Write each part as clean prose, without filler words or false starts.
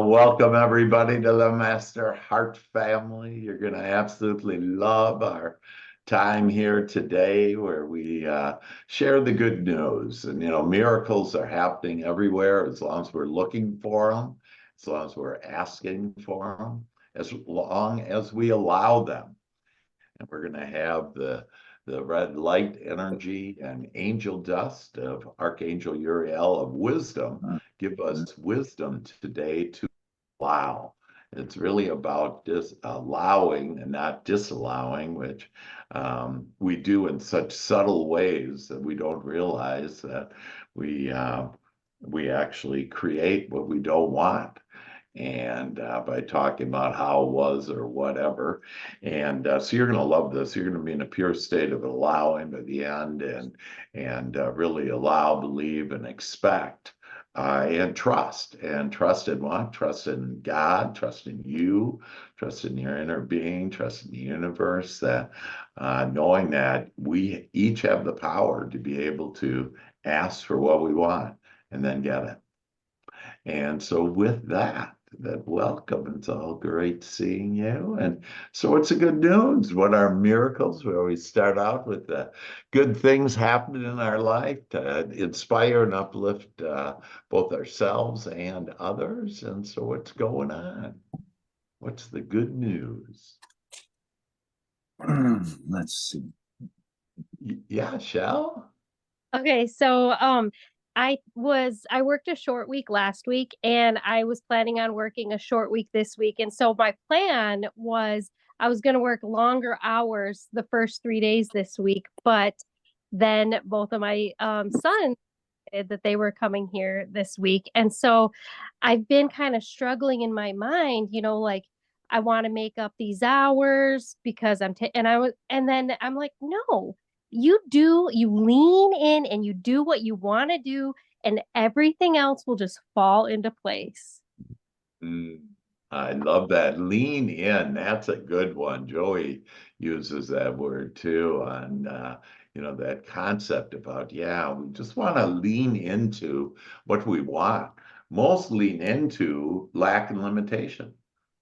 Well, welcome everybody to the Master Heart family. You're going to absolutely love our time here today where we share the good news. And, miracles are happening everywhere as long as we're looking for them, as long as we're asking for them, as long as we allow them. And we're going to have the red light energy and angel dust of ArchAngel Uriel of wisdom give us wisdom today to allow. It's really about allowing and not disallowing, which we do in such subtle ways that we don't realize that we actually create what we don't want. And by talking about how it was or whatever. And so you're going to love this. You're going to be in a pure state of allowing by the end and really allow, believe, and expect. And trust in what? Trust in God, trust in you, trust in your inner being, trust in the universe, that knowing that we each have the power to be able to ask for what we want and then get it. And so with that welcome. It's all great seeing you. And so what's the good news? What are miracles? Where we start out with the good things happening in our life to inspire and uplift both ourselves and others. And so what's going on? What's the good news? Let's see. Yeah, Shell? Okay, so I worked a short week last week and I was planning on working a short week this week. And so my plan was I was going to work longer hours the first 3 days this week, but then both of my sons said that they were coming here this week. And so I've been kind of struggling in my mind, like I want to make up these hours because and then I'm like, no, you lean in and you do what you want to do, and everything else will just fall into place. I love that. Lean in. That's a good one. Joey uses that word too on that concept about, yeah, we just want to lean into what we want. Most lean into lack and limitation.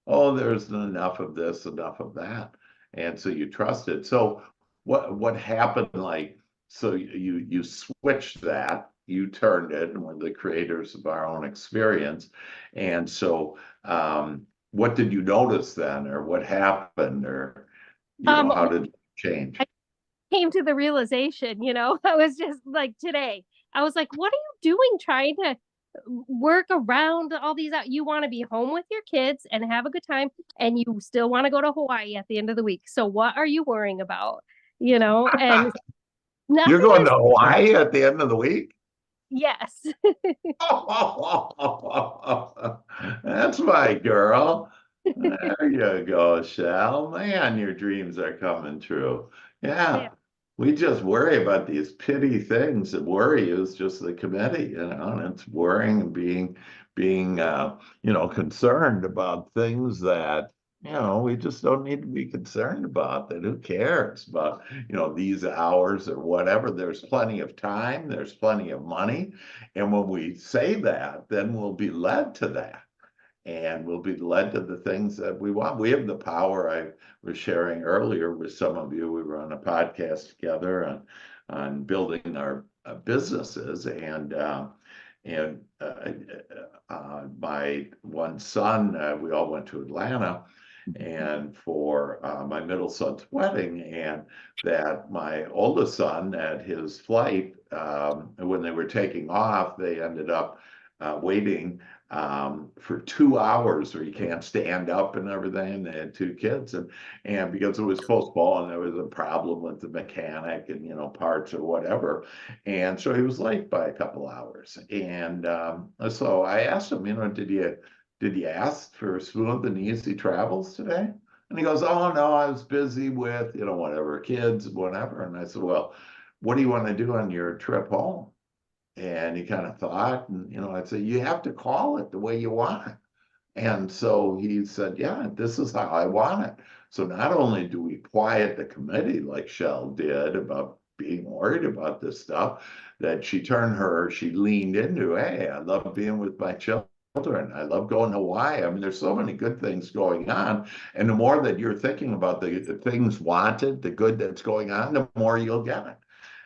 Oh, there's enough of this, enough of that. And so you trust it. So what happened, like, so you switched that, you turned it, and we're the creators of our own experience. And so what did you notice then, or what happened, or how did it change? I came to the realization, I was just like today, I was like, what are you doing trying to work around all these out? You want to be home with your kids and have a good time, and you still want to go to Hawaii at the end of the week. So what are you worrying about? And You're going to Hawaii at the end of the week? Yes. That's my girl. There you go, Shell. Man, your dreams are coming true. Yeah. We just worry about these petty things. And worry is just the committee, and it's worrying and being concerned about things that we just don't need to be concerned about. That who cares about these hours or whatever. There's plenty of time, there's plenty of money, and when we say that, then we'll be led to that, and we'll be led to the things that we want. We have the power. I was sharing earlier with some of you, we were on a podcast together on building our businesses, and my one son, we all went to Atlanta and for my middle son's wedding, and that my oldest son at his flight, when they were taking off, they ended up waiting for 2 hours where you can't stand up and everything. They had two kids, and because it was postponed, there was a problem with the mechanic and parts or whatever, and so he was late by a couple hours. And so I asked him, did you ask for smooth and easy travels today? And he goes, oh no, I was busy with whatever, kids, whatever. And I said, well, what do you want to do on your trip home? And he kind of thought, and I'd say, you have to call it the way you want it. And so he said, yeah, this is how I want it. So not only do we quiet the committee like Shell did about being worried about this stuff, that she leaned into, hey, I love being with my children. children. I love going to Hawaii. I mean, there's so many good things going on. And the more that you're thinking about the things wanted, the good that's going on, the more you'll get it.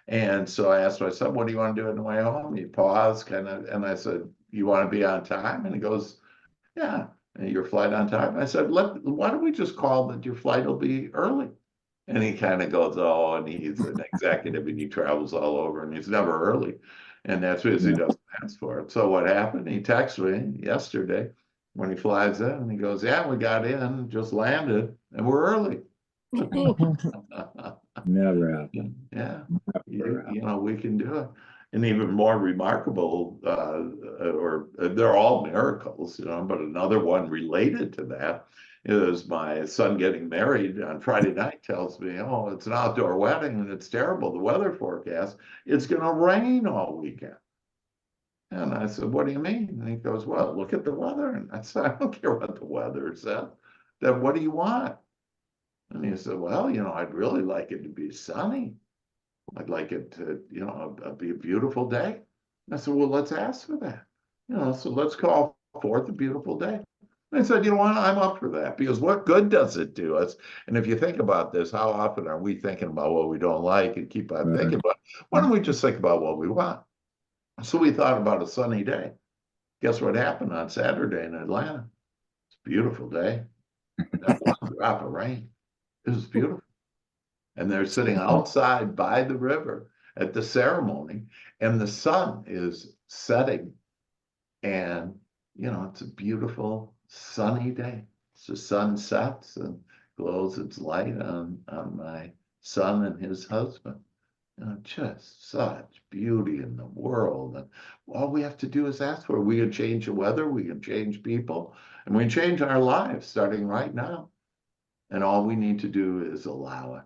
And so I asked my son, what do you want to do on the way home? He paused kind of, and I said, you want to be on time? And he goes, yeah. And your flight on time? I said, why don't we just call that your flight will be early? And he kind of goes, oh, and he's an executive and he travels all over and he's never early. And that's because he Yeah. doesn't ask for it. So what happened? He texted me yesterday when he flies in and he goes, yeah, we got in, just landed, and we're early. Never happen. Yeah, Never happen. you know, we can do it. And even more remarkable, or they're all miracles, you know, but another one related to that is my son getting married on Friday night tells me, oh, it's an outdoor wedding and it's terrible, the weather forecast, it's going to rain all weekend. And I said, what do you mean? And he goes, well, look at the weather. And I said, I don't care what the weather says. Then what do you want? And he said, well, you know, I'd really like it to be sunny. I'd like it to, you know, be a beautiful day. I said, well, let's ask for that. You know, so let's call forth a beautiful day. And I said, you know what, I'm up for that because what good does it do us? And if you think about this, how often are we thinking about what we don't like and keep on thinking about it? Why don't we just think about what we want? So we thought about a sunny day. Guess what happened on Saturday in Atlanta? It's a beautiful day. Not one drop of rain. It was beautiful. And they're sitting outside by the river at the ceremony, and the sun is setting. And, you know, it's a beautiful sunny day. So the sun sets and glows its light on my son and his husband. You know, just such beauty in the world. And all we have to do is ask for it. We can change the weather, we can change people, and we can change our lives starting right now. And all we need to do is allow it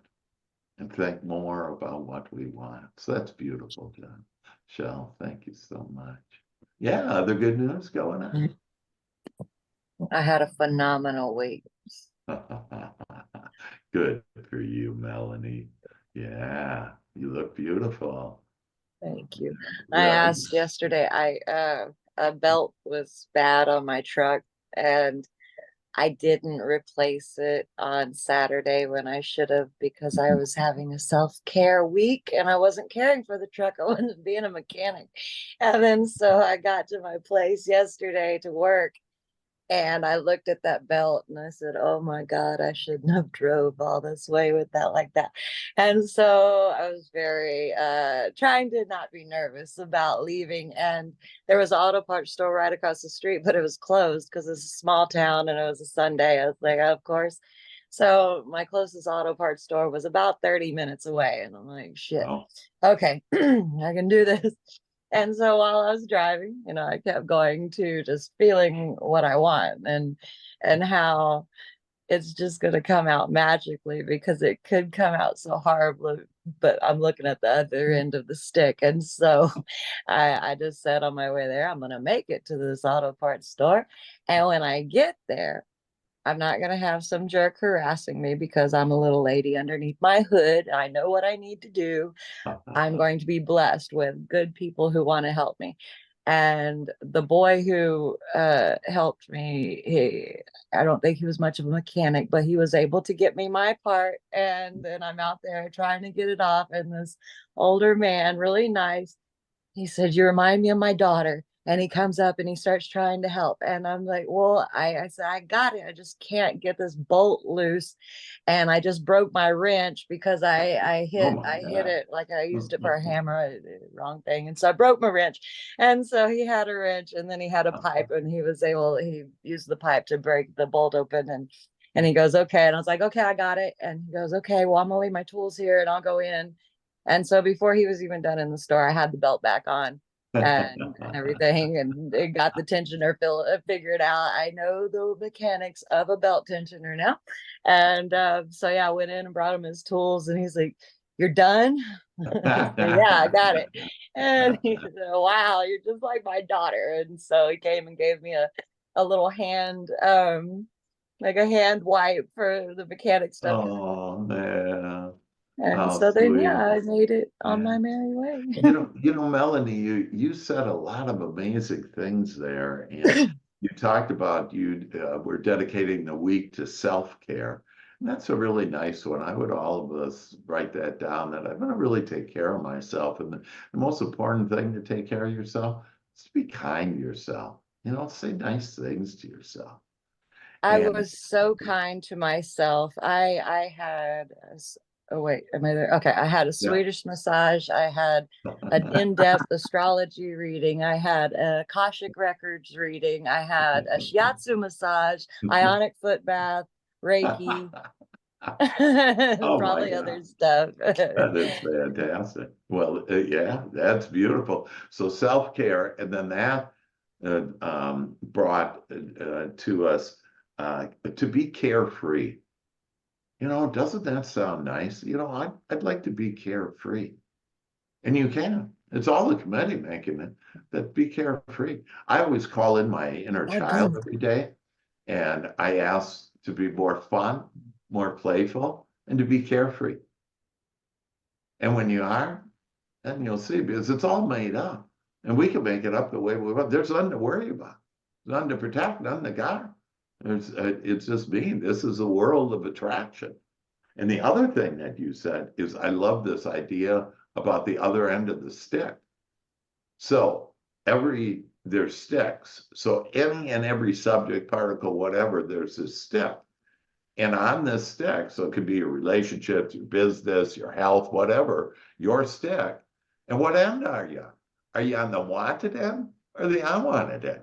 and think more about what we want. So that's beautiful, John. Shell, thank you so much. Yeah, other good news going on. I had a phenomenal week. Good for you, Melanie. Yeah, you look beautiful. Thank you. I Right. asked yesterday, a belt was bad on my truck and I didn't replace it on Saturday when I should have because I was having a self-care week and I wasn't caring for the truck. I wasn't being a mechanic. And then so I got to my place yesterday to work and I looked at that belt and I said, oh my God, I shouldn't have drove all this way with that like that. And so I was very trying to not be nervous about leaving. And there was an auto parts store right across the street, but it was closed because it's a small town and it was a Sunday. I was like, of course. So my closest auto parts store was about 30 minutes away. And I'm like, shit, Well, okay, I can do this. And so while I was driving, you know, I kept going to just feeling what I want and how it's just going to come out magically because it could come out so horribly, but I'm looking at the other end of the stick. And so I just said on my way there, I'm going to make it to this auto parts store. And when I get there, I'm not going to have some jerk harassing me because I'm a little lady underneath my hood. I know what I need to do. I'm going to be blessed with good people who want to help me. And the boy who helped me, I don't think he was much of a mechanic, but he was able to get me my part. And then I'm out there trying to get it off. And this older man, really nice, he said, you remind me of my daughter. And he comes up and he starts trying to help. And I'm like, well, I said, I got it. I just can't get this bolt loose. And I just broke my wrench because I oh hit my God. it like I used it for a hammer, wrong thing. And so I broke my wrench. And so he had a wrench and then he had a pipe and he used the pipe to break the bolt open and he goes, okay. And I was like, okay, I got it. And he goes, okay, well, I'm gonna leave my tools here and I'll go in. And so before he was even done in the store, I had the belt back on and everything and it got the tensioner figured out. I know the mechanics of a belt tensioner now. And so yeah, I went in and brought him his tools and he's like, you're done? I said, yeah, I got it. And he said, wow, you're just like my daughter. And so he came and gave me a little hand like a hand wipe for the mechanic stuff. Oh, man. And How so then, yeah, sweet. I made it on Yeah. my merry way. Melanie, you said a lot of amazing things there, and you talked about we're dedicating the week to self-care. And that's a really nice one. I would all of us write that down, that I'm going to really take care of myself. And the most important thing to take care of yourself is to be kind to yourself. Say nice things to yourself. I And was so kind to myself. I had oh wait, am I there? Okay, I had a yeah. Swedish massage. I had an in-depth astrology reading. I had a Akashic Records reading. I had a shiatsu massage, ionic foot bath, Reiki, Oh my probably God. other stuff. That is fantastic. Well, yeah, that's beautiful. So self-care, and then that brought to us to be carefree. Doesn't that sound nice? I'd like to be carefree. And you can. It's all the committee making it, that be carefree. I always call in my inner Oh, child good. every day, and I ask to be more fun, more playful, and to be carefree. And when you are, then you'll see, because it's all made up. And we can make it up the way we want. There's nothing to worry about. There's nothing to protect, nothing to guard. It's just being. This is a world of attraction. And the other thing that you said is, I love this idea about the other end of the stick. So there's sticks. So any and every subject, particle, whatever, there's this stick. And on this stick, so it could be your relationships, your business, your health, whatever, your stick. And what end are you? Are you on the wanted end or the unwanted end?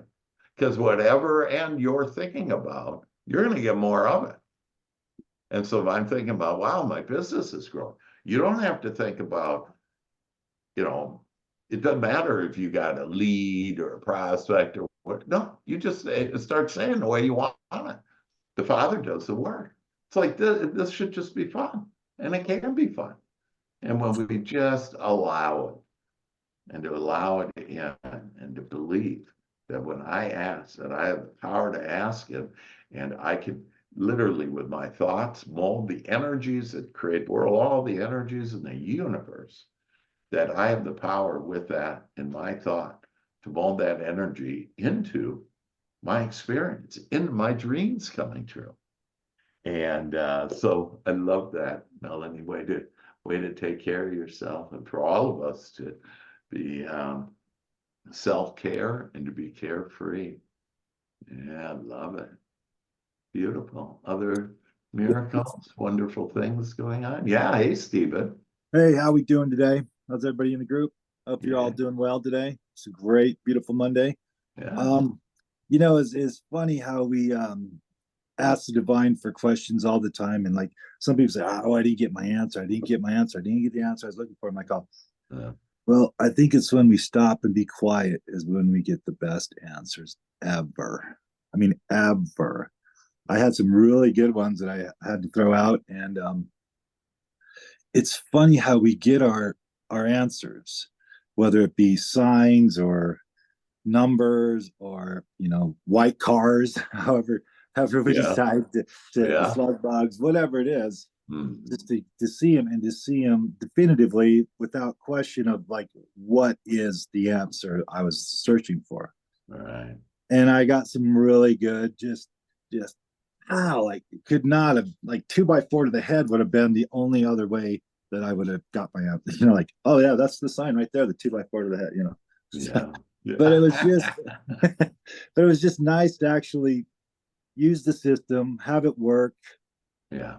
Because whatever end you're thinking about, you're going to get more of it. And so if I'm thinking about, wow, my business is growing, you don't have to think about, it doesn't matter if you got a lead or a prospect or what. No, you just start saying the way you want it. The Father does the work. It's like this should just be fun, and it can be fun. And when we just allow it, and to allow it in, and to believe that when I ask, that I have the power to ask it, and I can literally, with my thoughts, mold the energies that create world, all the energies in the universe, that I have the power with that in my thought to mold that energy into my experience, into my dreams coming true. And so I love that, Melanie. Way to take care of yourself, and for all of us to be self-care and to be carefree. Yeah, I love it. Beautiful. Other miracles, wonderful things going on. Yeah, hey, Stephen. Hey, how we doing today? How's everybody in the group? Hope you're all Yeah, doing well today. It's a great, beautiful Monday. yeah, It's funny how we ask the divine for questions all the time, and like some people say, "Oh, I didn't get my answer. I didn't get my answer. I didn't get the answer I was looking for." I'm like, "Oh, yeah. well, I think it's when we stop and be quiet is when we get the best answers ever. I mean, ever." I had some really good ones that I had to throw out, and it's funny how we get our answers, whether it be signs or numbers or white cars, however we Yeah, decide to the yeah. slug bugs, whatever it is, Mhm. just to see them, and to see them definitively without question of like, what is the answer I was searching for. All right. And I got some really good, just like, could not have, like, 2x4 to the head would have been the only other way that I would have got my answer. Like, oh yeah, that's the sign right there, the 2x4 to the head. Yeah. But it was Yeah. just but it was just nice to actually use the system, have it work, Yeah.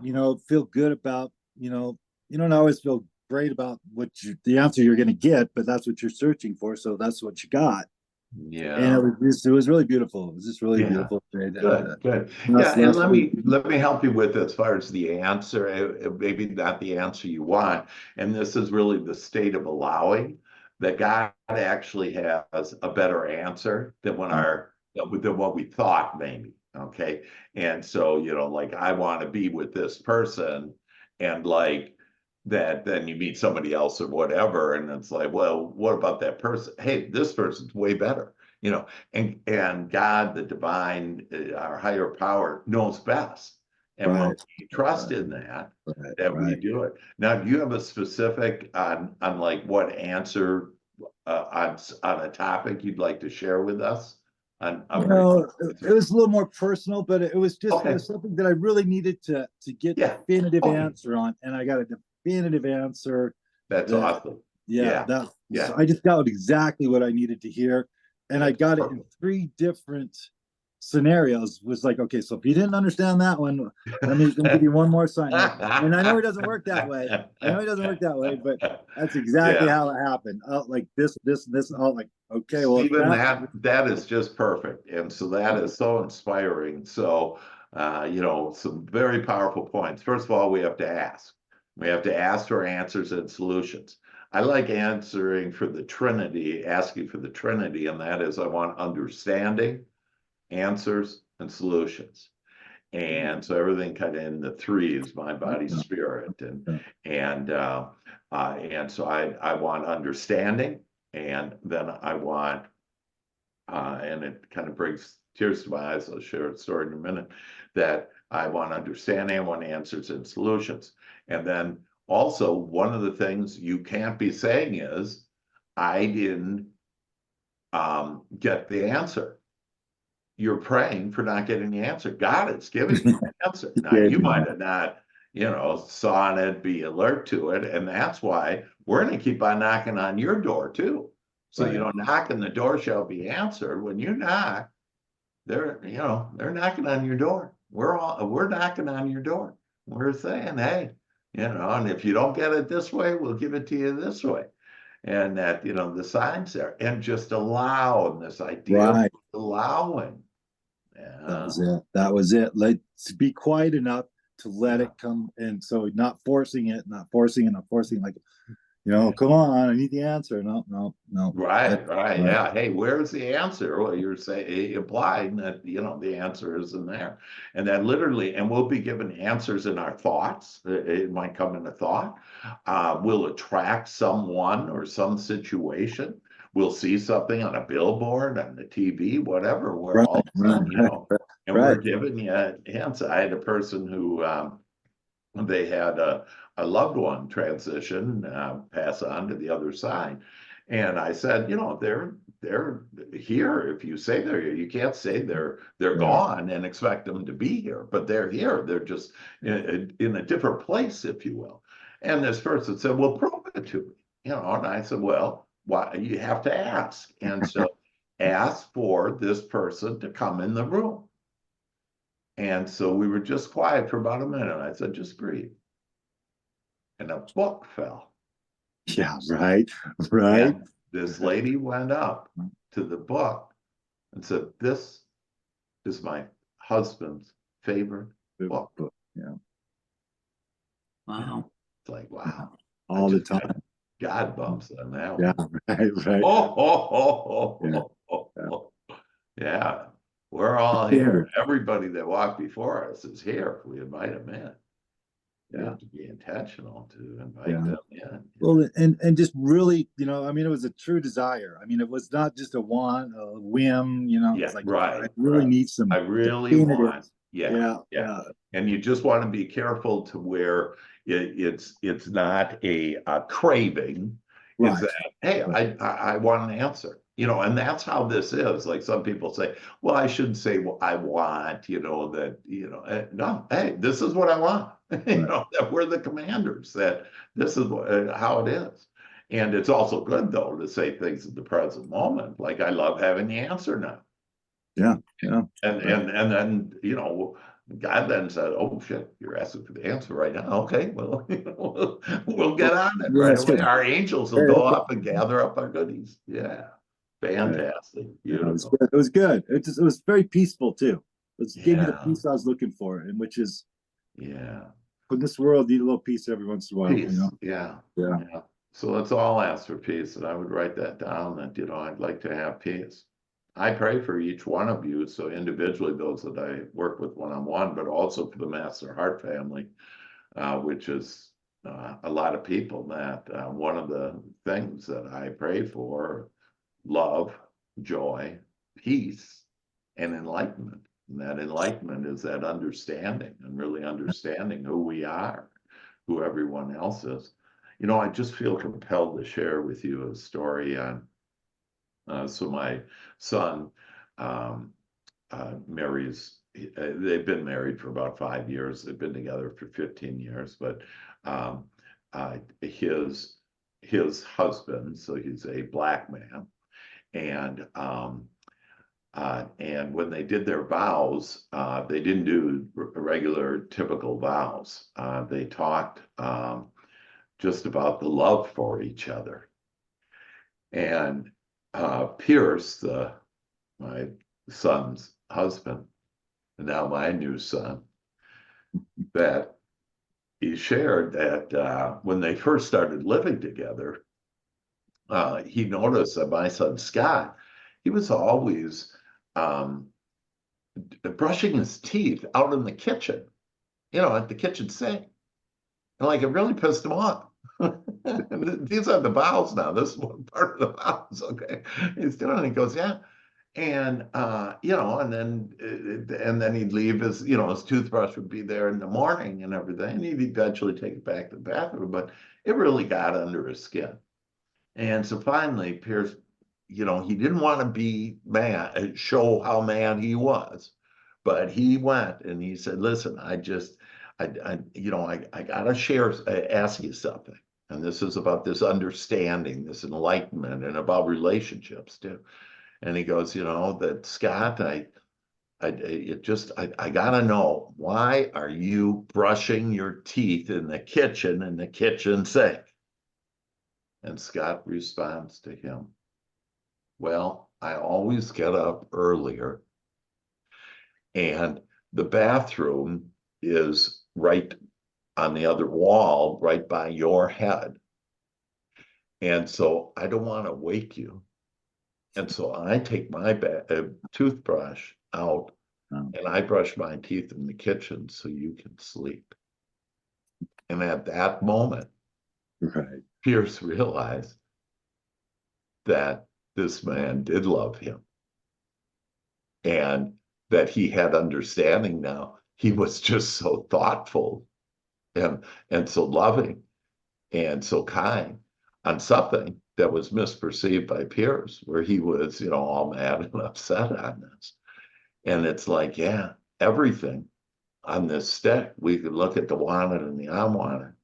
feel good about, you don't always feel great about the answer you're going to get, but that's what you're searching for, so that's what you got. And Yeah. it was really beautiful. It was just really Yeah. beautiful. Good, good. Yeah, Last and last let week. me let me help you with, as far as the answer, maybe not the answer you want. And this is really the state of allowing that God actually has a better answer than than what we thought, maybe. Okay. And so, like, I want to be with this person, and like that, then you meet somebody else or whatever, and it's like, well, what about that person? Hey, this person's way better. And God, the divine, our higher power, knows best. And when Right, we trust in that, right, that we right. do it. Now, do you have a specific on like what answer on a topic you'd like to share with us? You know, it was a little more personal, but it was just, it Okay. was something that I really needed to get Yeah. definitive Okay. answer on, and I got a definitive answer. That's that, awesome. yeah, Yeah. so I just got exactly what I needed to hear, and I That's got it in perfect. 3 different scenarios. Was like, okay, so if you didn't understand that one, let me give you one more sign. And I know it doesn't work that way. I know it doesn't work that way, but that's exactly Yeah. how it happened. Like this, like, okay, well, if Stephen, that, that is just perfect. And so that is so inspiring. So, some very powerful points. First of all, we have to ask. We have to ask for answers and solutions. I like answering for the Trinity, asking for the Trinity, and that is I want understanding, answers, and solutions. And so everything kind of in the 3 is mind, body, spirit, and so I want understanding, and then I want and it kind of brings tears to my eyes. I'll share a story in a minute. That I want understanding, I want answers and solutions, and then also one of the things you can't be saying is I didn't get the answer. You're praying for not getting the answer. God is giving you the answer. Now, you might have not, saw it, be alert to it. And that's why we're going to keep on knocking on your door too. So, Right. knock and the door shall be answered. When you knock, they're knocking on your door. We're knocking on your door. We're saying, hey, and if you don't get it this way, we'll give it to you this way. And that, the signs there, and just allow, and this idea of Right. allowing. That Yeah. was it. That was it. Let's be quiet enough to let Yeah. it come. And so not forcing it, not forcing, like, come on, I need the answer. No. Right. Right. Yeah. Hey, where's the answer? Well, you're saying implying that the answer isn't there, and that literally, and we'll be given answers in our thoughts. It might come in a thought. We'll attract someone or some situation. We'll see something on a billboard, on the TV, whatever. We're Right. all of a sudden, and we're Right. giving you hints. I had a person who they had a loved one transition, pass on to the other side. And I said, they're here. If you say they're here, you can't say they're Yeah. gone and expect them to be here, but they're here. They're just in a different place, if you will. And this person said, well, prove it to me. And I said, well, why you have to ask. And so ask for this person to come in the room. And so we were just quiet for about a minute. I said, just breathe. And a book fell. Yeah. Right. Right. And this lady went up to the book and said, this is my husband's favorite book. Yeah. Wow. It's like, wow. All the time. God bumps on that Yeah. one. Right. Yeah. We're all here. Everybody that walked before us is here. We invite them in. You have to be intentional to invite them in. Well, and just really, it was a true desire. It was not just a want, a whim, it's like, I really need some. I really want. Yeah. And you just want to be careful to where it's not a craving. Right. It's that, hey, I want an answer. And that's how this is. Like some people say, well, I shouldn't say, well, I want, that, no, hey, this is what I want. That we're the commanders, that this is how it is. And it's also good, though, to say things in the present moment. Like, I love having the answer now. Yeah. And then, God then said, oh, shit, you're asking for the answer right now. Okay, well, we'll get on it right away. Our angels will go up and gather up our goodies. Yeah. Fantastic. Beautiful. It was good. It was very peaceful too. It gave me the peace I was looking for, and which is, in this world, need a little peace every once in a while. Peace. Yeah. So let's all ask for peace, and I would write that down. That I'd like to have peace. I pray for each one of you. So individually, those that I work with one-on-one, but also for the Master Heart family, which is a lot of people. That one of the things that I pray for. Love, joy, peace, and enlightenment. And that enlightenment is that understanding, and really understanding who we are, who everyone else is. I just feel compelled to share with you a story on. So my son marries. They've been married for about 5 years. They've been together for 15 years, but his husband, so he's a black man, and when they did their vows, they didn't do regular typical vows. They talked just about the love for each other. And Pierce, my son's husband, and now my new son, that he shared that when they first started living together, he noticed that my son Scott, he was always brushing his teeth out in the kitchen, at the kitchen sink. And like it really pissed him off. These are the vows now. This is one part of the vows, okay? He's doing it. He goes, yeah. And and then he'd leave his toothbrush would be there in the morning and everything. And he'd eventually take it back to the bathroom, but it really got under his skin. And so finally, Pierce, he didn't want to be mad, show how mad he was, but he went and he said, listen, I gotta ask you something. And this is about this understanding, this enlightenment, and about relationships too. And he goes, that Scott, I gotta know, why are you brushing your teeth in the kitchen sink? And Scott responds to him, well, I always get up earlier, and the bathroom is right on the other wall, right by your head. And so I don't want to wake you. And so I take my toothbrush out and I brush my teeth in the kitchen so you can sleep. And at that moment, Right. Pierce realized that this man did love him and that he had understanding now. He was just so thoughtful and so loving and so kind on something that was misperceived by Pierce, where he was, all mad and upset on this. And it's like, yeah, everything on this stick, we could look at the wanted and the unwanted.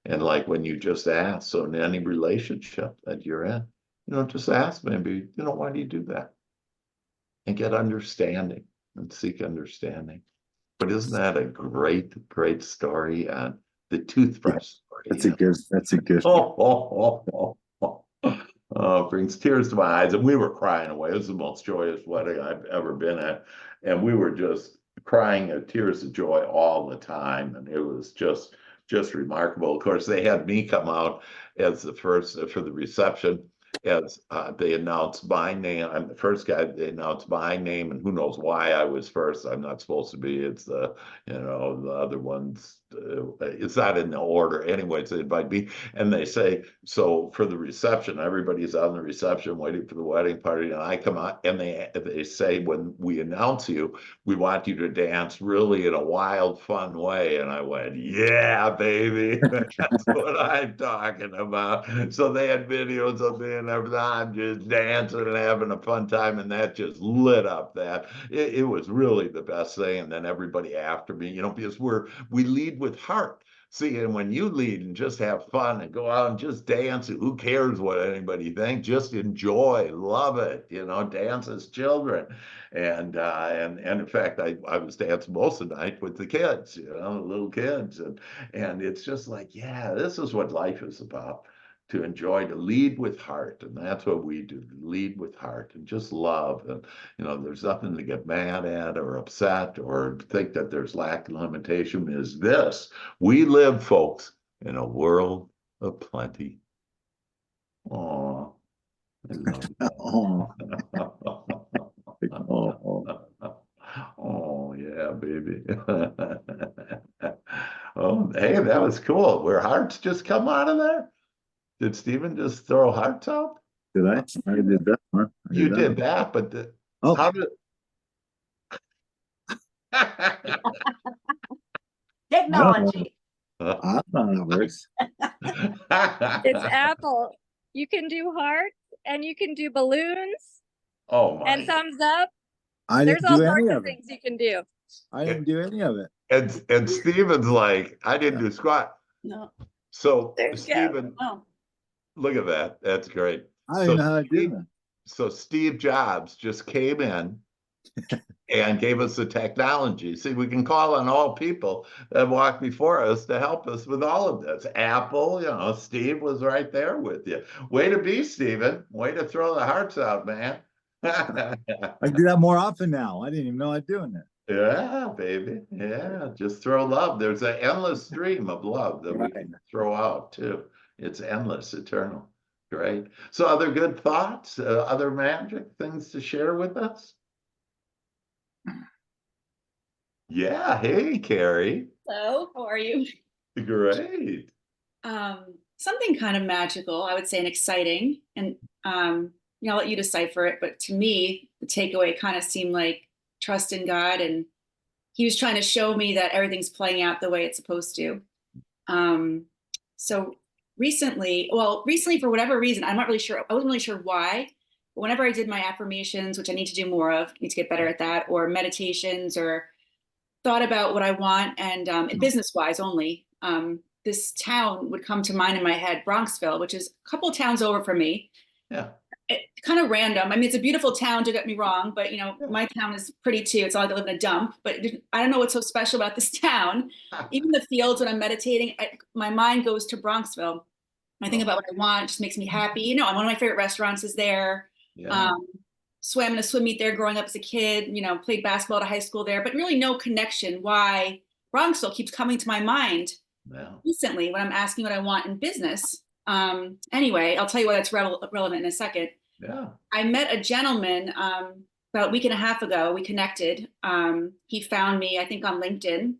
And like when you just ask, so in any relationship that you're in, just ask maybe, why do you do that? And get understanding and seek understanding. But isn't that a great, great story on the toothbrush story? That's a good. Brings tears to my eyes, and we were crying away. It was the most joyous wedding I've ever been at, and we were just crying tears of joy all the time, and it was just remarkable. Of course, they had me come out as the first for the reception, as they announced my name. I'm the first guy. They announced my name, and who knows why I was first. I'm not supposed to be. It's the the other ones. It's not in the order. Anyways, they invite me, and they say, so for the reception, everybody's on the reception waiting for the wedding party, and I come out, and they say, when we announce you, we want you to dance really in a wild, fun way. And I went, yeah, baby, that's what I'm talking about. So they had videos of me and everything. I'm just dancing and having a fun time, and that just lit up that. It was really the best thing. And then everybody after me, because we lead with heart. See, and when you lead and just have fun and go out and just dance, who cares what anybody thinks? Just enjoy, love it, dance as children. And in fact, I was dancing most of the night with the kids, the little kids. And it's just like, yeah, this is what life is about. To enjoy, to lead with heart. And that's what we do, lead with heart and just love. And, there's nothing to get mad at or upset or think that there's lack and limitation. Is this, we live, folks, in a world of plenty. Oh, I love oh, yeah, baby. Oh, hey, that was cool. Where hearts just come out of there? Did Stephen just throw hearts out? Did I? I did that one. You did that, but how did? Technology. I don't know how it works. It's Apple. You can do hearts and you can do balloons Oh and my. thumbs up. I There's didn't all do sorts any of of it. things you can do. I didn't do any of it. And Steven's like, I didn't do squat. No, So There you go. Steven, no. look at that. That's great. I don't even know how to do that. So Steve Jobs just came in and gave us the technology. See, we can call on all people that walked before us to help us with all of this. Apple, Steve was right there with you. Way to be, Steven. Way to throw the hearts out, man. I do that more often now. I didn't even know I was doing it. Yeah, baby. Yeah, just throw love. There's an endless stream of love that we can throw out too. It's endless, eternal. Great. So other good thoughts, other magic things to share with us? Yeah. Hey, Carrie. Hello, how are you? Great. Something kind of magical, I would say, and exciting. And I'll let you decipher it. But to me, the takeaway kind of seemed like trust in God, and He was trying to show me that everything's playing out the way it's supposed to. So recently for whatever reason, I'm not really sure. I wasn't really sure why. But whenever I did my affirmations, which I need to do more of, need to get better at that, or meditations, or thought about what I want, and business wise only, this town would come to mind in my head, Bronxville, which is a couple of towns over from me. Yeah. It kind of random. I mean, it's a beautiful town, don't get me wrong, but Yeah. my town is pretty too. It's not like I live in a dump, but I don't know what's so special about this town. Even the fields when I'm meditating, my mind goes to Bronxville. I think about what I want, it just makes me happy. One of my favorite restaurants is there. Yeah. Swam in a swim meet there growing up as a kid, played basketball to high school there, but really no connection why Bronxville keeps coming to my mind Yeah. recently when I'm asking what I want in business. Anyway, I'll tell you why that's relevant in a second. Yeah. I met a gentleman about a week and a half ago. We connected. He found me, I think, on LinkedIn,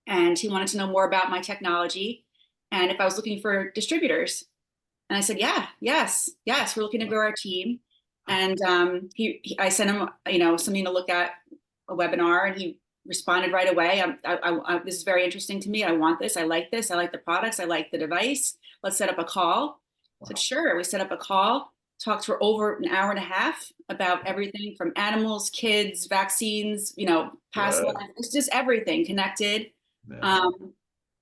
and he wanted to know more about my technology and if I was looking for distributors. And I said, yes, we're looking to grow our team. And I sent him, something to look at, a webinar, and he responded right away. This is very interesting to me. I want this. I like this. I like the products. I like the device. Let's set up a call. I said, sure. We set up a call, talked for over an hour and a half about everything from animals, kids, vaccines, past Right. life. It's just everything connected. Yeah.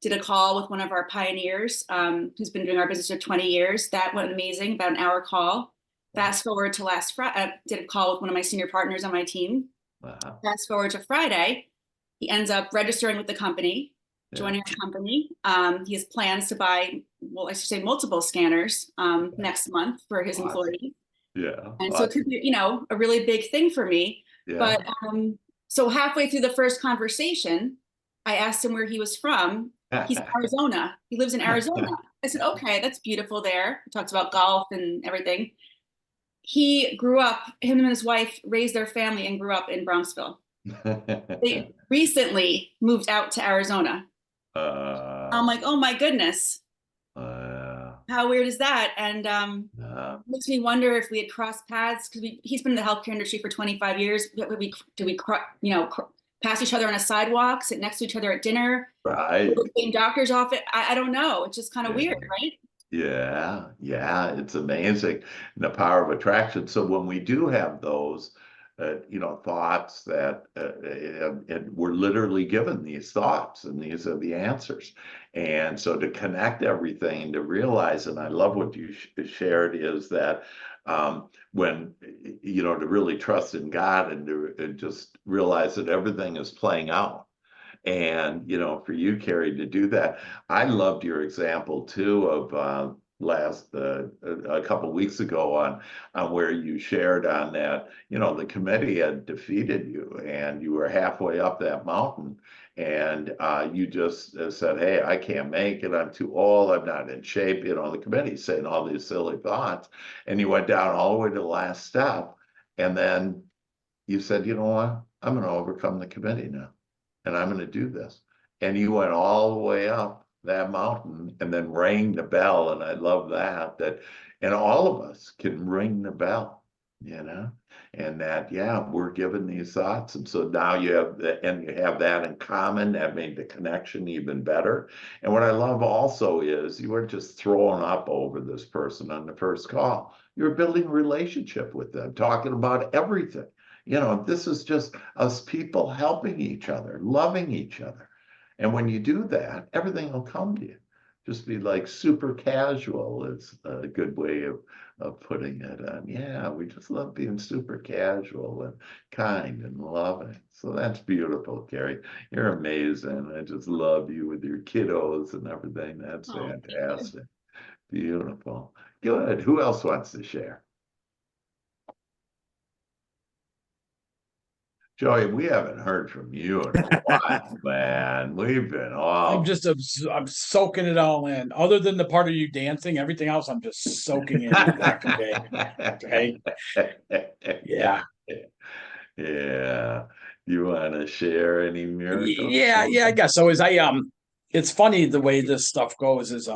Did a call with one of our pioneers who's been doing our business for 20 years. That went amazing, about an hour call. Fast forward to last Friday, did a call with one of my senior partners on my team. Uh-huh. Fast forward to Friday, he ends up registering with the company, joining our company. He has plans to buy, I should say multiple scanners next month for his Awesome. employees. Yeah. And so it could be, a really big thing for me. Yeah. But so halfway through the first conversation, I asked him where he was from. He's Arizona. He lives in Arizona. I said, okay, that's beautiful there. He talks about golf and everything. He grew up, him and his wife raised their family and grew up in Bronxville. They recently moved out to Arizona. I'm like, oh my goodness. How weird is that? And makes me wonder if we had crossed paths, because he's been in the healthcare industry for 25 years. Do we pass each other on a sidewalk, sit next to each other at dinner? Right. Same doctor's office? I don't know. It's just kind of weird, right? Yeah, it's amazing, the power of attraction. So when we do have those, thoughts that, and we're literally given these thoughts, and these are the answers. And so to connect everything, to realize, and I love what you shared, is that when, to really trust in God and to just realize that everything is playing out. And, for you, Carrie, to do that, I loved your example too of a couple weeks ago on where you shared on that, the committee had defeated you and you were halfway up that mountain, and you just said, hey, I can't make it. I'm too old. I'm not in shape. The committee saying all these silly thoughts, and you went down all the way to the last step. And then you said, you know what? I'm going to overcome the committee now, and I'm going to do this. And you went all the way up that mountain and then rang the bell. And I love that, and all of us can ring the bell. you know, and that, yeah, we're given these thoughts. And so now you have that, and you have that in common. That made the connection even better. And what I love also is you weren't just throwing up over this person on the first call. You're building a relationship with them, talking about everything. You know, this is just us people helping each other, loving each other. And when you do that, everything will come to you. Just be like super casual is a good way of putting it. Yeah, we just love being super casual and kind and loving. So that's beautiful, Carrie. You're amazing. I just love you with your kiddos and everything. That's Oh, thank you. fantastic. Beautiful. Good. Who else wants to share? Joey, we haven't heard from you in a while, man. We've been I'm all just I'm soaking it all in. Other than the part of you dancing, everything else I'm just soaking in back today. Okay. Yeah. Yeah. You want to share any miracles? Yeah, I guess so. It's funny the way this stuff goes is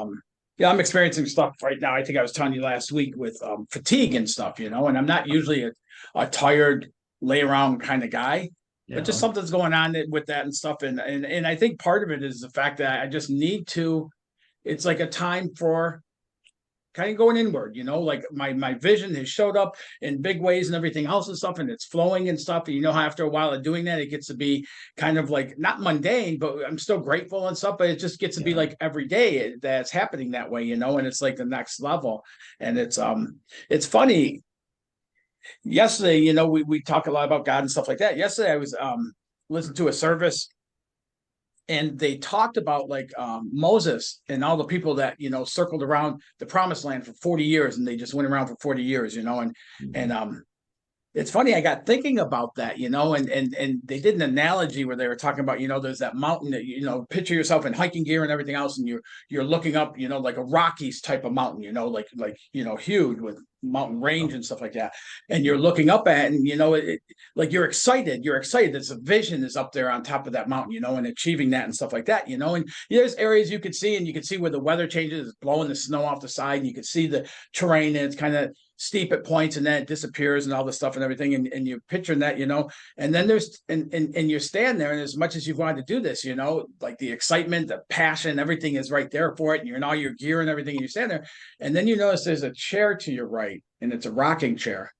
yeah, I'm experiencing stuff right now. I think I was telling you last week with fatigue and stuff, you know, and I'm not usually a tired lay around kind of guy. Yeah. But just something's going on with that and stuff. And I think part of it is the fact that I just need to, it's like a time for kind of going inward, you know, like my vision has showed up in big ways and everything else and stuff, and it's flowing and stuff. And you know how after a while of doing that, it gets to be kind of like not mundane, but I'm still grateful and stuff, but it just gets to be like every day that's happening that way, you know, and it's like the next level. And it's funny. Yesterday, you know, we talk a lot about God and stuff like that. Yesterday I was listening to a service and they talked about like Moses and all the people that, you know, circled around the promised land for 40 years and they just went around for 40 years, you know, and it's funny, I got thinking about that, you know, and they did an analogy where they were talking about, you know, there's that mountain that, you know, picture yourself in hiking gear and everything else, and you're looking up, you know, like a Rockies type of mountain, you know, like you know, huge with mountain range and stuff like that, and you're looking up at it, and you know, like you're excited, there's a vision is up there on top of that mountain, you know, and achieving that and stuff like that, you know, and there's areas you could see, and you can see where the weather changes, it's blowing the snow off the side, and you can see the terrain, and it's kind of steep at points and then it disappears and all this stuff and everything, and you're picturing that, you know, and then there's and you stand there, and as much as you've wanted to do this, you know, like the excitement, the passion, everything is right there for it, and you're in all your gear and everything, and you stand there, and then you notice there's a chair to your right, and it's a rocking chair,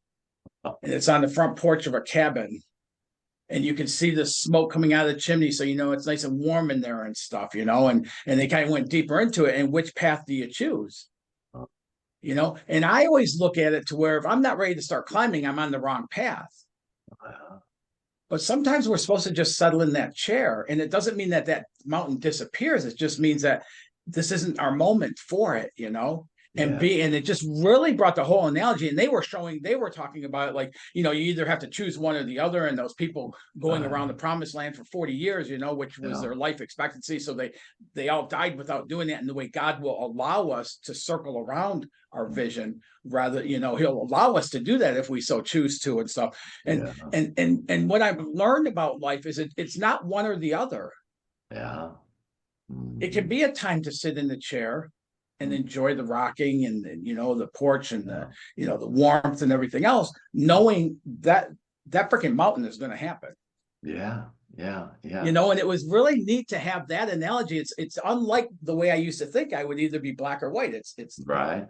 and it's on the front porch of a cabin, and you can see the smoke coming out of the chimney, so you know it's nice and warm in there and stuff, you know, and they kind of went deeper into it, and which path do you choose? You know, and I always look at it to where if I'm not ready to start climbing, I'm on the wrong path. But sometimes we're supposed to just settle in that chair, and it doesn't mean that that mountain disappears. It just means that this isn't our moment for it, you know. And it just really brought the whole analogy, and they were talking about it like, you know, you either have to choose one or the other, and those people going around the promised land for 40 years, you know, which was their life expectancy, so they all died without doing that. And the way God will allow us to circle around our vision, rather, you know, he'll allow us to do that if we so choose to and stuff. And what I've learned about life is it's not one or the other. It can be a time to sit in the chair and enjoy the rocking and you know, the porch and the, you know, the warmth and everything else, knowing that that freaking mountain is going to happen. Yeah. You know, and it was really neat to have that analogy. It's unlike the way I used to think I would either be black or white. It's right.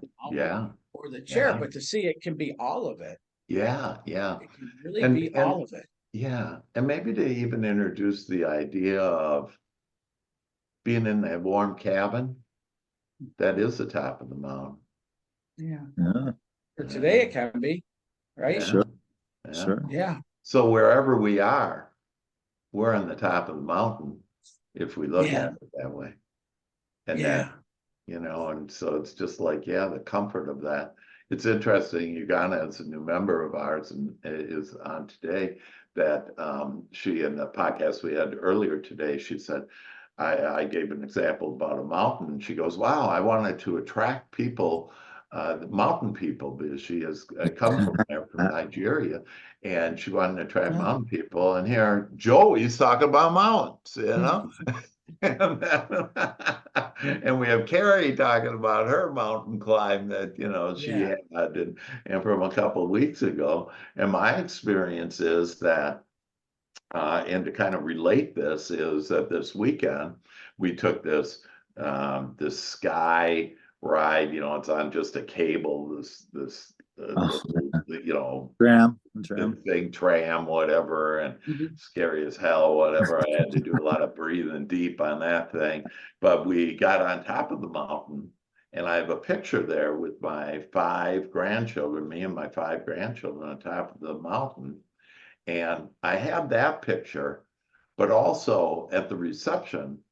Or the chair, but to see it can be all of it. Yeah. It can really be all of it. Yeah. And maybe to even introduce the idea of being in that warm cabin. That is the top of the mountain. For today it can be, right? Sure. Yeah. So wherever we are, we're on the top of the mountain if we look at it that way. And then, you know, and so it's just like, the comfort of that. It's interesting, Ugana is a new member of ours and is on today, that she, in the podcast we had earlier today, she said, I gave an example about a mountain, and she goes, wow, I wanted to attract people, the mountain people, because she has come from there, from Nigeria, and she wanted to attract mountain people. And here, Joey's talking about mountains, you know? And we have Carrie talking about her mountain climb that, she Yeah. had and from a couple of weeks ago. And my experience is that, and to kind of relate this, is that this weekend we took this sky ride. It's on just a cable. Oh, Little, tram. big tram, whatever, and Mhm. scary as hell, whatever. I had to do a lot of breathing deep on that thing. But we got on top of the mountain, and I have a picture there with my 5 grandchildren, me and my 5 grandchildren on top of the mountain. And I have that picture, but also at the reception,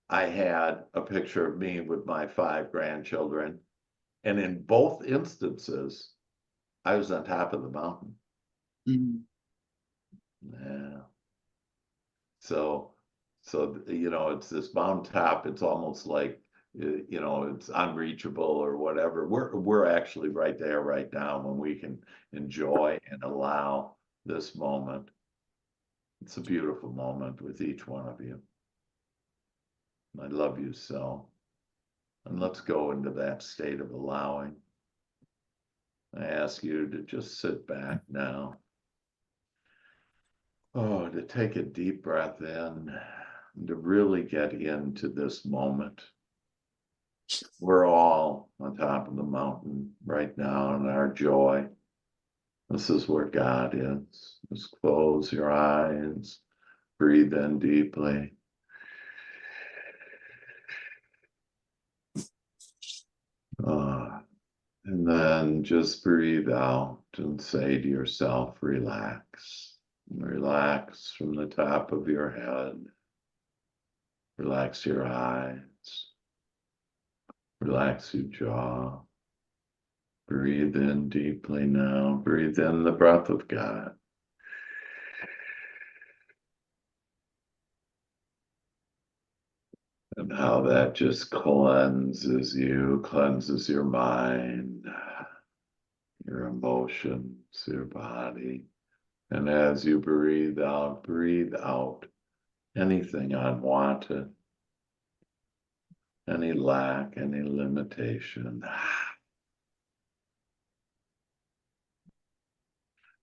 I had a picture of me with my 5 grandchildren. And in both instances, I was on top of the mountain. Mhm. Yeah. So, it's this mountaintop. It's almost like, it's unreachable or whatever. We're actually right there right now when we can enjoy and allow this moment. It's a beautiful moment with each one of you. I love you so. And let's go into that state of allowing. I ask you to just sit back now. Oh, to take a deep breath in and to really get into this moment. We're all on top of the mountain right now in our joy. This is where God is. Just close your eyes, breathe in deeply. And then just breathe out and say to yourself, relax. Relax from the top of your head. Relax your eyes. Relax your jaw. Breathe in deeply now. Breathe in the breath of God. And how that just cleanses you, cleanses your mind, your emotions, your body. And as you breathe out anything unwanted, any lack, any limitation.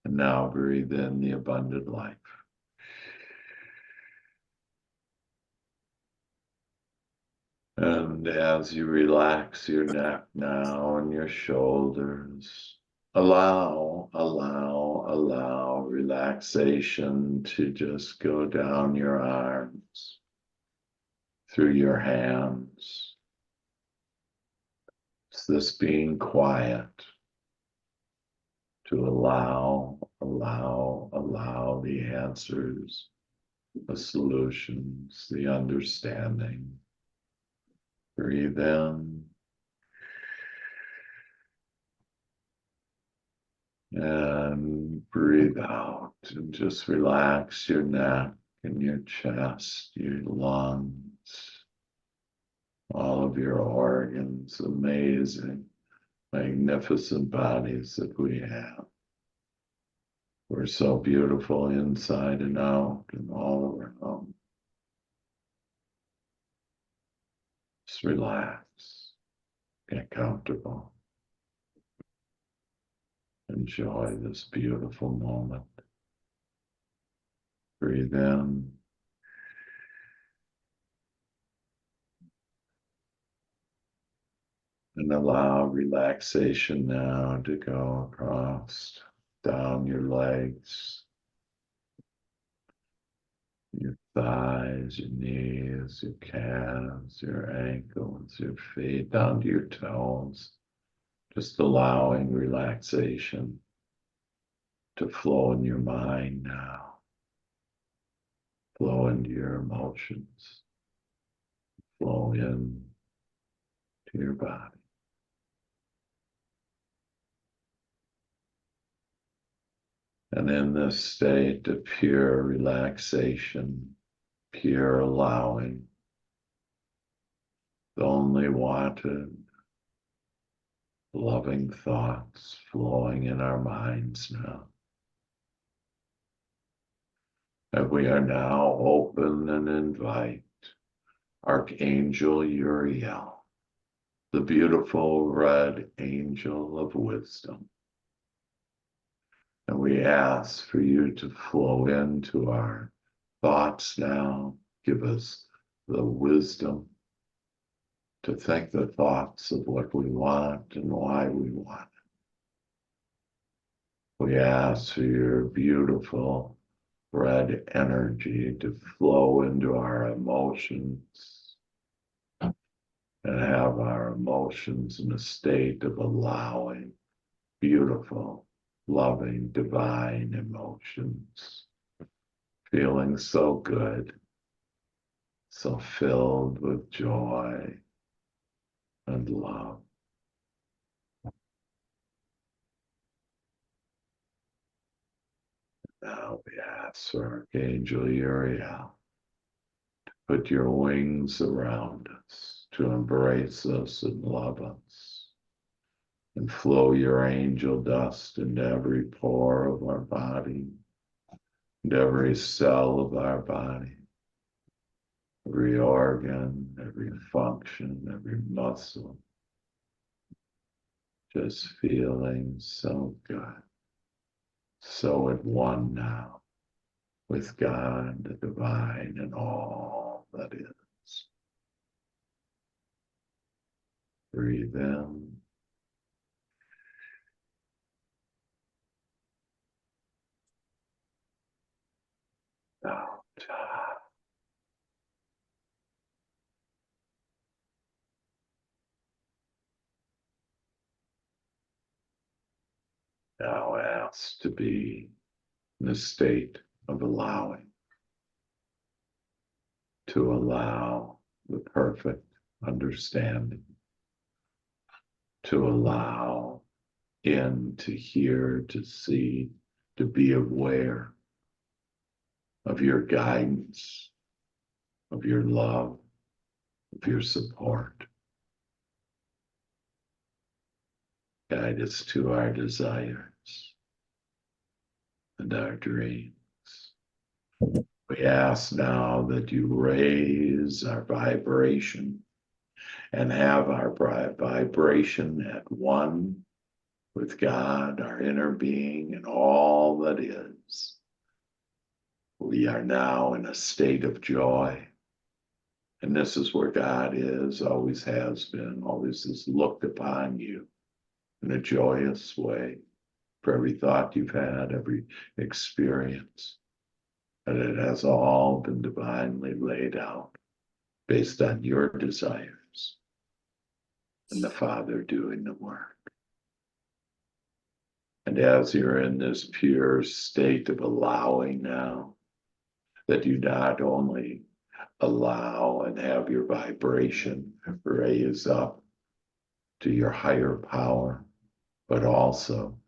And now breathe in the abundant life. And as you relax your neck now and your shoulders, allow relaxation to just go down your arms, through your hands. It's this being quiet to allow the answers, the solutions, the understanding. Breathe in and breathe out, and just relax your neck and your chest, your lungs, all of your organs. Amazing, magnificent bodies that we have. We're so beautiful inside and out and all around. Just relax, get comfortable. Enjoy this beautiful moment. Breathe in. And allow relaxation now to go across, down your legs, your thighs, your knees, your calves, your ankles, your feet, down to your toes. Just allowing relaxation to flow in your mind now, flow into your emotions, flow in to your body. And in this state of pure relaxation, pure allowing, the only wanted, loving thoughts flowing in our minds now. And we are now open and invite Archangel Uriel, the beautiful red angel of wisdom. And we ask for you to flow into our thoughts now. Give us the wisdom to think the thoughts of what we want and why we want it. We ask for your beautiful red energy to flow into our emotions and have our emotions in a state of allowing beautiful, loving, divine emotions, feeling so good, so filled with joy and love. Now we ask for Archangel Uriel to put your wings around us, to embrace us and love us, and flow your angel dust into every pore of our body, and every cell of our body, every organ, every function, every muscle, just feeling so good, so at one now with God, the divine, and all that is. Breathe in. Out. Now ask to be in a state of allowing, to allow the perfect understanding, to allow in, to hear, to see, to be aware of your guidance, of your love, of your support. Guide us to our desires and our dreams. We ask now that you raise our vibration and have our vibration at one with God, our inner being, and all that is. We are now in a state of joy. And this is where God is, always has been, always has looked upon you in a joyous way for every thought you've had, every experience. And it has all been divinely laid out based on your desires and the Father doing the work. And as you're in this pure state of allowing now, that you not only allow and have your vibration raise up to your higher power, but also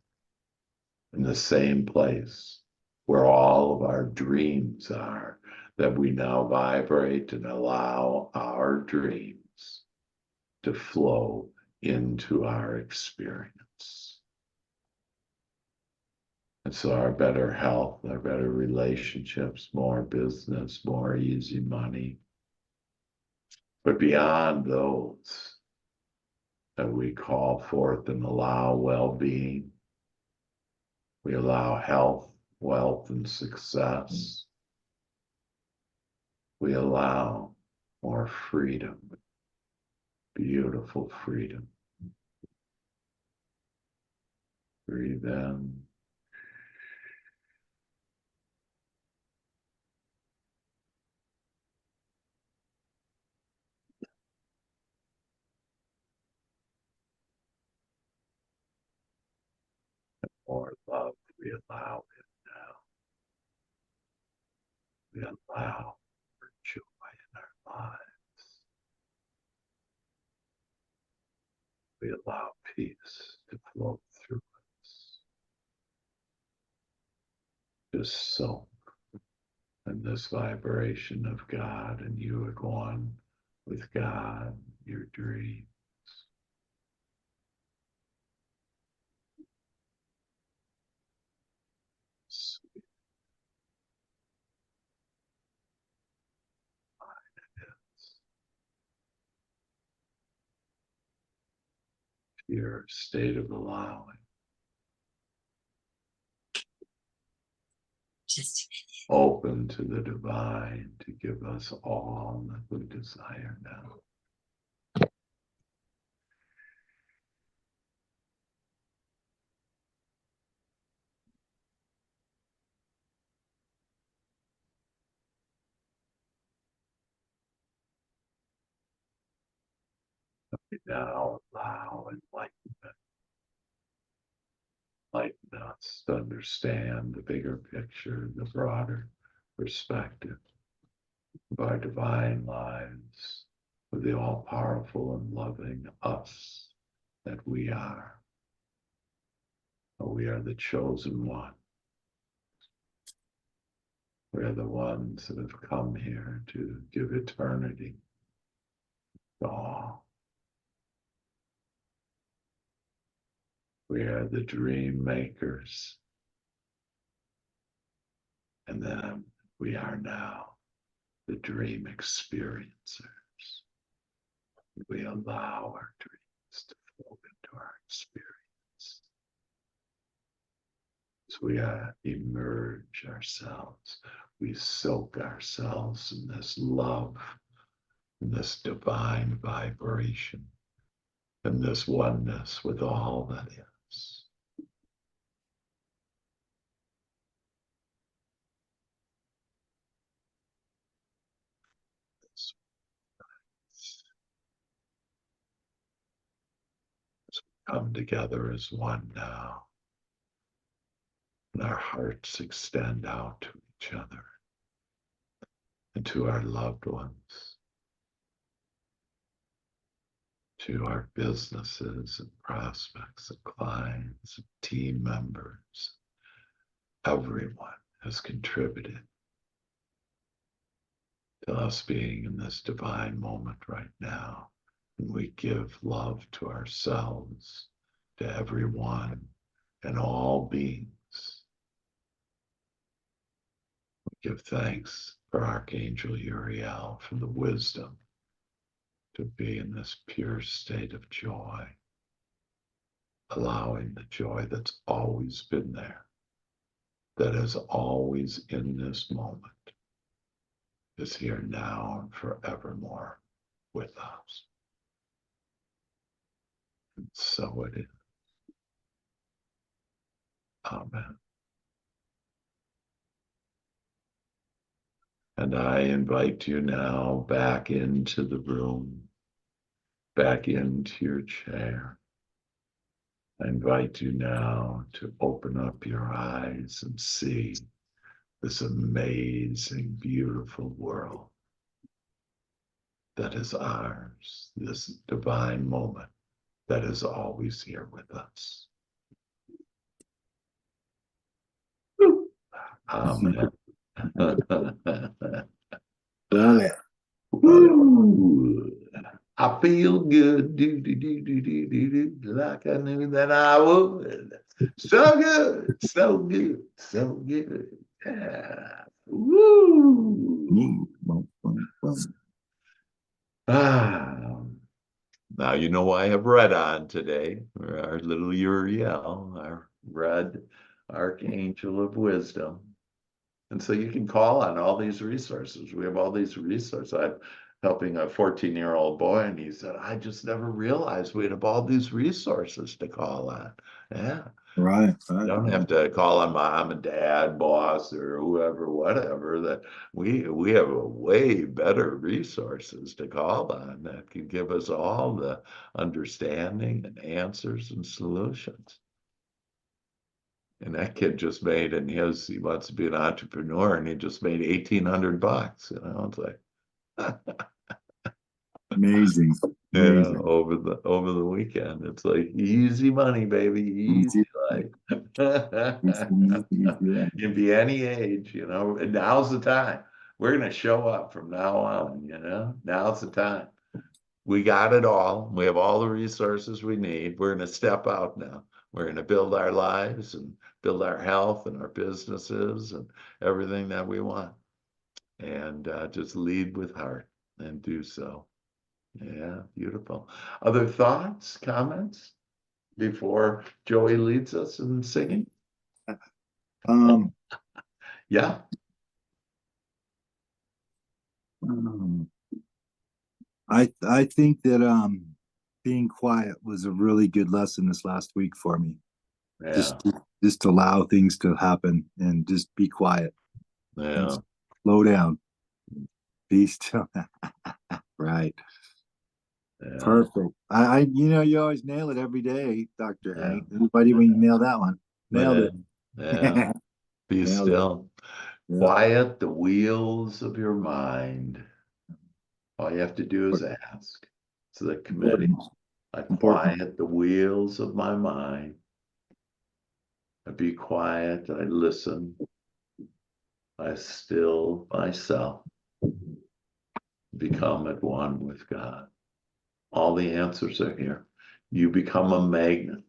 in the same place where all of our dreams are, that we now vibrate and allow our dreams to flow into our experience. And so our better health, our better relationships, more business, more easy money. But beyond those that we call forth and allow well-being, we allow health, wealth, and success. We allow more freedom, beautiful freedom. Breathe in. More love, we allow it now. We allow for joy in our lives. We allow peace to flow through us. Just soak in this vibration of God, and you at one with God, your dreams. Sweet mind it is. pure state of allowing. Just Open to the divine to give us all that we desire now. Now allow enlightenment. Enlighten us to understand the bigger picture, the broader perspective of our divine lives, of the all-powerful and loving us that we are. For we are the chosen one. We are the ones that have come here to give eternity to all. We are the dream makers. And then we are now the dream experiencers. We allow our dreams to flow into our experience. As we emerge ourselves, we soak ourselves in this love, in this divine vibration, in this oneness with all that is. Come together as one now, and our hearts extend out to each other and to our loved ones, to our businesses and prospects and clients and team members. Everyone has contributed to us being in this divine moment right now. And we give love to ourselves, to everyone and all beings. We give thanks for Archangel Uriel for the wisdom to be in this pure state of joy, allowing the joy that's always been there, that is always in this moment, is here now and forevermore with us. And so it is. Amen. And I invite you now back into the room, back into your chair. I invite you now to open up your eyes and see this amazing, beautiful world that is ours, this divine moment that is always here with us. Amen. Love it. Ooh, I feel good, like I knew that I would. So good, so good, so good. Yeah. Woo. Ah. Now you know why I have red on today. Our little Uriel, our red archangel of wisdom. And so you can call on all these resources. We have all these resources. I'm helping a 14-year-old boy, and he said, I just never realized we'd have all these resources to call on. Yeah. Right. You don't have to call on mom and dad, boss, or whoever, whatever. That we have a way better resources to call on that can give us all the understanding and answers and solutions. And that kid just made, and he wants to be an entrepreneur, and he just made $1,800. It's like Amazing. yeah, Amazing. over the weekend. It's like easy money, baby, easy life. You can be any age, and now's the time. We're gonna show up from now on, now's the time. We got it all. We have all the resources we need. We're gonna step out now. We're gonna build our lives and build our health and our businesses and everything that we want. And just lead with heart and do so. Yeah, beautiful. Other thoughts, comments? before Joey leads us in singing? Um, Yeah. um, I think that being quiet was a really good lesson this last week for me. Yeah. Just allow things to happen and just be quiet and Yeah. slow down. Be still. Right. Yeah. Perfect. You always nail it every day, Dr. Yeah. Hank. Everybody, when you nail that one, nailed it. Yeah. Be Nailed it. still. Yeah. Quiet the wheels of your mind. All you have to do is ask. To the committee. I Important. quiet the wheels of my mind. I be quiet. I listen. I still myself. Become at one with God. All the answers are here. You become a magnet.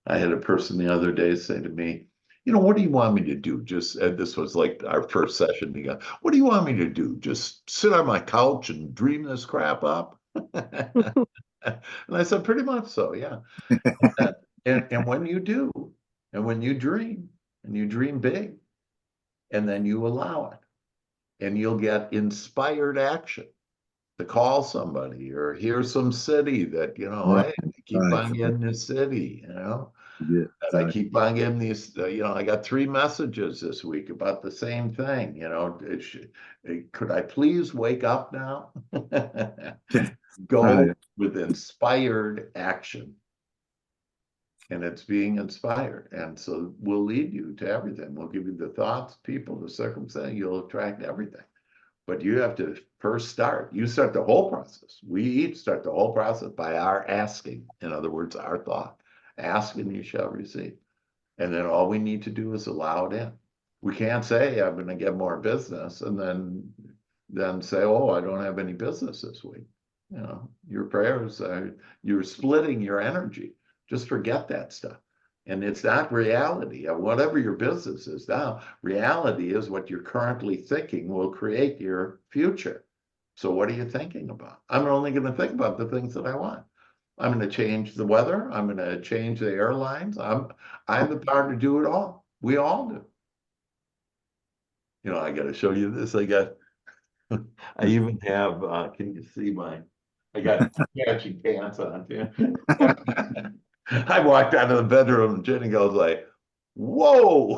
I had a person the other day say to me, what do you want me to do? This was like our first session together. What do you want me to do? Just sit on my couch and dream this crap up? And I said, pretty much so, yeah. And when you do, and when you dream, and you dream big, and then you allow it, and you'll get inspired action to call somebody or hear some city that, Right. hey, I keep Right. on getting this city, Yeah, and I exactly. keep on getting these, I got 3 messages this week about the same thing, could I please wake up now? Go Right. with inspired action. And it's being inspired. And so we'll lead you to everything. We'll give you the thoughts, people, the circumstance, you'll attract everything. But you have to first start. You start the whole process. We each start the whole process by our asking. In other words, our thought. Ask and you shall receive. And then all we need to do is allow it in. We can't say I'm going to get more business and then say, oh, I don't have any business this week. Your prayers are, you're splitting your energy. Just forget that stuff. And it's not reality. Whatever your business is now, reality is what you're currently thinking will create your future. So what are you thinking about? I'm only going to think about the things that I want. I'm going to change the weather. I'm going to change the airlines. I'm the power to do it all. We all do. I got to show you this. I even have, can you see I got matching pants on too. I walked out of the bedroom and Jenny goes like, whoa.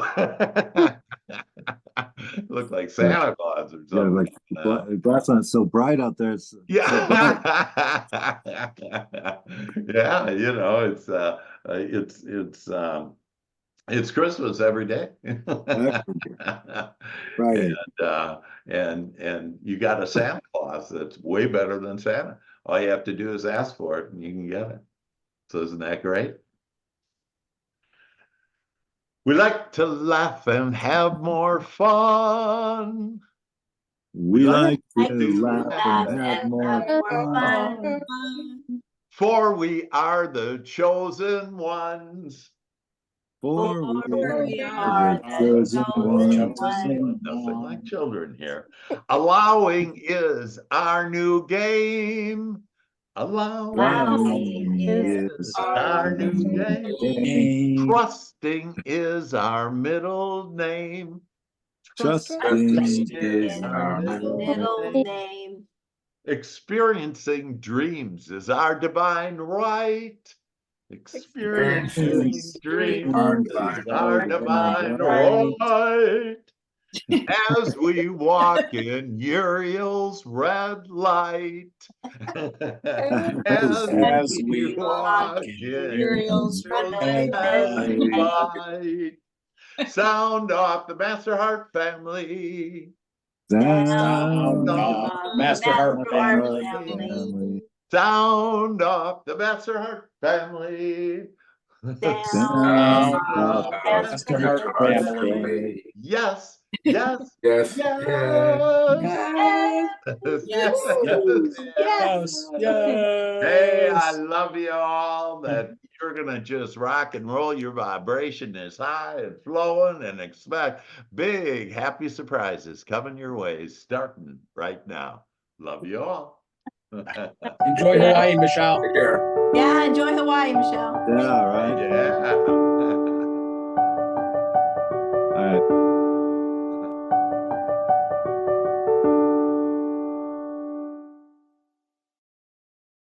Looked like Santa Claus or Yeah, something. like the glass on it's so bright out there. It's so bright. Yeah. Yeah, it's Christmas every day. Right. And you got a Santa Claus that's way better than Santa. All you have to do is ask for it and you can get it. So isn't that great? We like to laugh and have more fun. We like to to laugh and have more fun. For we are the chosen ones. For we we are are the the chosen chosen ones. Nothing like children here. Allowing is our new game. Allowing is our new game. Trusting is our middle name. Trusting is our our middle middle name. name. Experiencing dreams is our divine right. Experiencing dreams is our divine right. As we walk in Uriel's red light. As we walk in Uriel's red light. Sound off the Master Heart family. Sound off off Master Heart family. Sound off the Master Heart family. Sound off Master Heart family. Yes, yes, Yes. yes. Yes. Yes. Hey, I love you all. That you're gonna just rock and roll. Your vibration is high and flowing, and expect big happy surprises coming your way, starting right now. Love you all. Enjoy Hawaii, Michelle. Take care. Yeah, enjoy Hawaii, Michelle. Yeah, right. Yeah. All right.